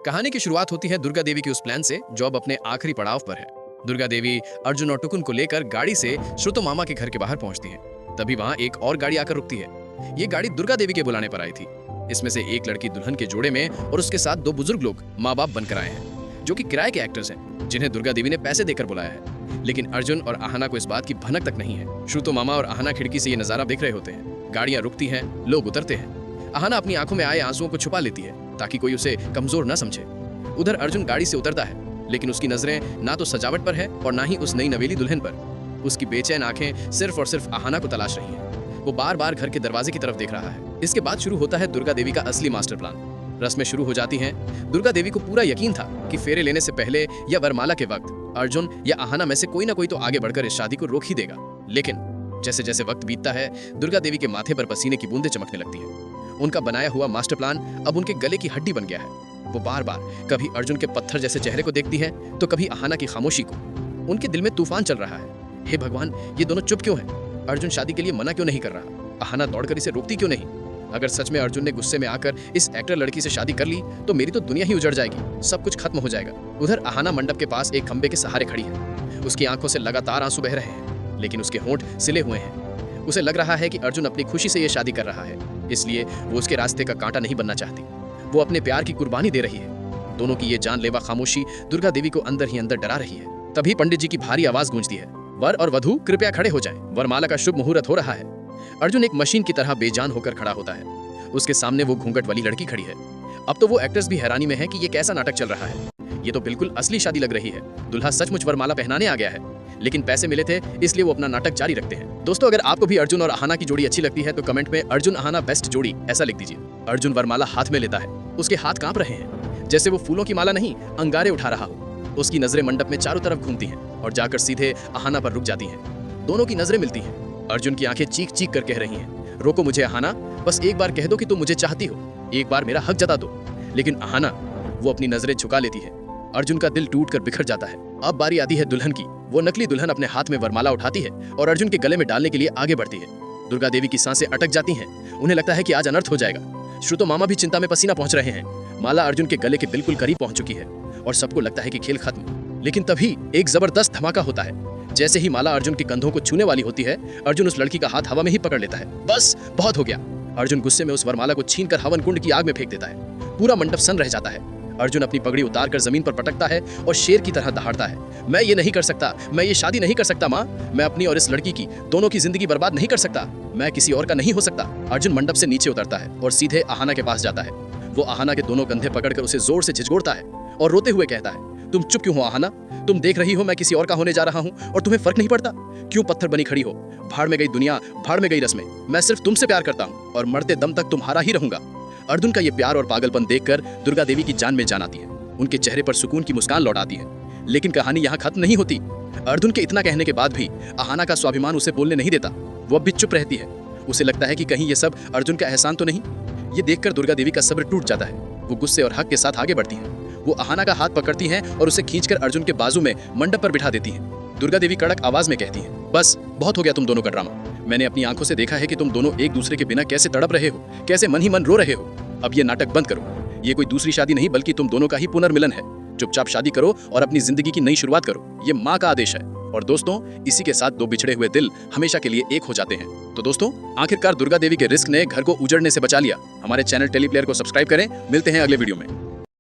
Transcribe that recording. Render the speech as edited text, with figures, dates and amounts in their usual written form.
कहानी की शुरुआत होती है दुर्गा देवी के उस प्लान से जो अब अपने आखिरी पड़ाव पर है। दुर्गा देवी अर्जुन और टुकुन को लेकर गाड़ी से श्रुतो मामा के घर के बाहर पहुंचती हैं। तभी वहां एक और गाड़ी आकर रुकती है। ये गाड़ी दुर्गा देवी के बुलाने पर आई थी। इसमें से एक लड़की दुल्हन के जोड़े में और उसके साथ दो बुजुर्ग लोग माँ बाप बनकर आए हैं, जो कि किराए के एक्टर्स हैं, जिन्हें दुर्गा देवी ने पैसे देकर बुलाया है। लेकिन अर्जुन और आहना को इस बात की भनक तक नहीं है। श्रुतो मामा और आहना खिड़की से ये नजारा देख रहे होते हैं। गाड़ियां रुकती हैं, लोग उतरते हैं। आहना अपनी आंखों में आए आंसुओं को छुपा लेती है ताकि कोई उसे कमजोर न समझे। उधर अर्जुन गाड़ी से उतरता है, लेकिन उसकी नजरें ना तो सजावट पर है और ना ही उस नई नवेली दुल्हन पर। उसकी बेचैन आंखें सिर्फ और सिर्फ आहना को तलाश रही हैं। वो बार बार घर के दरवाजे की तरफ देख रहा है। इसके बाद शुरू होता है दुर्गा देवी का असली मास्टर प्लान। रस्में शुरू हो जाती हैं। दुर्गा देवी को पूरा यकीन था कि फेरे लेने से पहले या वरमाला के वक्त अर्जुन या आहना में से कोई ना कोई तो आगे बढ़कर इस शादी को रोक ही देगा। लेकिन जैसे जैसे वक्त बीतता है, दुर्गा देवी के माथे पर पसीने की बूंदें चमकने लगती हैं। उनका बनाया हुआ मास्टर प्लान अब उनके गले की हड्डी बन गया है। वो बार बार कभी अर्जुन के पत्थर जैसे चेहरे को देखती है तो कभी आहना की खामोशी को। उनके दिल में तूफान चल रहा है। हे भगवान, ये दोनों चुप क्यों हैं? अर्जुन शादी के लिए मना क्यों नहीं कर रहा? आहना दौड़कर इसे रोकती क्यों नहीं? अगर सच में अर्जुन ने गुस्से में आकर इस एक्टर लड़की से शादी कर ली तो मेरी तो दुनिया ही उजड़ जाएगी, सब कुछ खत्म हो जाएगा। उधर आहना मंडप के पास एक खंबे के सहारे खड़ी है। उसकी आंखों से लगातार आंसू बह रहे हैं, लेकिन उसके होंठ सिले हुए हैं। उसे लग रहा है कि अर्जुन अपनी खुशी से ये शादी कर रहा है, इसलिए वो उसके रास्ते का कांटा नहीं बनना चाहती। वो अपने प्यार की कुर्बानी दे रही है। दोनों की ये जानलेवा खामोशी दुर्गा देवी को अंदर ही अंदर डरा रही है। तभी पंडित जी की भारी आवाज गूंजती है, वर और वधू कृपया खड़े हो जाएं, वरमाला का शुभ मुहूर्त हो रहा है। अर्जुन एक मशीन की तरह बेजान होकर खड़ा होता है। उसके सामने वो घूंघट वाली लड़की खड़ी है। अब तो वो एक्टर्स भी हैरानी में है कि ये कैसा नाटक चल रहा है। ये तो बिल्कुल असली शादी लग रही है। दूल्हा सचमुच वरमाला पहनाने आ गया है, लेकिन पैसे मिले थे इसलिए वो अपना नाटक जारी रखते हैं। दोस्तों, अगर आपको भी अर्जुन और आहना की जोड़ी अच्छी लगती है तो कमेंट में अर्जुन आहना बेस्ट जोड़ी ऐसा लिख दीजिए। अर्जुन वरमाला हाथ में लेता है। उसके हाथ कांप रहे हैं, जैसे वो फूलों की माला नहीं अंगारे उठा रहा हो। उसकी नजरें मंडप में चारों तरफ घूमती हैं और जाकर सीधे आहना पर रुक जाती हैं। दोनों की नजरें मिलती हैं। अर्जुन की आंखें चीख चीख कर कह रही हैं, रोको मुझे आहना, बस एक बार कह दो कि तुम मुझे चाहती हो, एक बार मेरा हक जता दो। लेकिन आहना वो अपनी नजरें झुका लेती है। अर्जुन का दिल टूट कर बिखर जाता है। अब बारी आती है दुल्हन की। वो नकली दुल्हन अपने हाथ में वरमाला उठाती है और अर्जुन के गले में डालने के लिए आगे बढ़ती है। दुर्गा देवी की सांसें अटक जाती हैं। उन्हें लगता है कि आज अनर्थ हो जाएगा। श्रुतो मामा भी चिंता में पसीना पहुंच रहे हैं। माला अर्जुन के गले के बिल्कुल करीब पहुंच चुकी है और सबको लगता है कि खेल खत्म। लेकिन तभी एक जबरदस्त धमाका होता है। जैसे ही माला अर्जुन के कंधों को छूने वाली होती है, अर्जुन उस लड़की का हाथ हवा में ही पकड़ लेता है। बस, बहुत हो गया। अर्जुन गुस्से में उस वरमाला को छीनकर हवन कुंड की आग में फेंक देता है। पूरा मंडप सन्न रह जाता है। अर्जुन अपनी पगड़ी उतारकर जमीन पर पटकता है और शेर की तरह दहाड़ता है, मैं ये नहीं कर सकता, मैं ये शादी नहीं कर सकता माँ। मैं अपनी और इस लड़की की दोनों की जिंदगी बर्बाद नहीं कर सकता। मैं किसी और का नहीं हो सकता। अर्जुन मंडप से नीचे उतरता है और सीधे आहना के पास जाता है। वो आहना के दोनों कंधे पकड़कर उसे जोर से झिझकोड़ता है और रोते हुए कहता है, तुम चुप क्यों हो आहना? तुम देख रही हो मैं किसी और का होने जा रहा हूँ और तुम्हें फर्क नहीं पड़ता? क्यों पत्थर बनी खड़ी हो? भाड़ में गई दुनिया, भाड़ में गई रस्में। मैं सिर्फ तुमसे प्यार करता हूँ और मरते दम तक तुम्हारा ही रहूंगा। अर्जुन का ये प्यार और पागलपन देखकर दुर्गा देवी की जान में जान आती है। उनके चेहरे पर सुकून की मुस्कान लौट आती है। लेकिन कहानी यहाँ खत्म नहीं होती। अर्जुन के इतना कहने के बाद भी आहना का स्वाभिमान उसे बोलने नहीं देता। वो अब भी चुप रहती है। उसे लगता है कि कहीं ये सब अर्जुन का एहसान तो नहीं। ये देखकर दुर्गा देवी का सब्र टूट जाता है। वो गुस्से और हक के साथ आगे बढ़ती है। वो आहना का हाथ पकड़ती हैं और उसे खींचकर अर्जुन के बाजू में मंडप पर बिठा देती हैं। दुर्गा देवी कड़क आवाज में कहती हैं, बस, बहुत हो गया तुम दोनों का ड्रामा। मैंने अपनी आंखों से देखा है कि तुम दोनों एक दूसरे के बिना कैसे तड़प रहे हो, कैसे मन ही मन रो रहे हो। अब ये नाटक बंद करो। ये कोई दूसरी शादी नहीं बल्कि तुम दोनों का ही पुनर्मिलन है। चुपचाप शादी करो और अपनी जिंदगी की नई शुरुआत करो। ये माँ का आदेश है। और दोस्तों, इसी के साथ दो बिछड़े हुए दिल हमेशा के लिए एक हो जाते हैं। तो दोस्तों, आखिरकार दुर्गा देवी के रिस्क ने घर को उजड़ने से बचा लिया। हमारे चैनल टेलीप्लेयर को सब्सक्राइब करें। मिलते हैं अगले वीडियो में।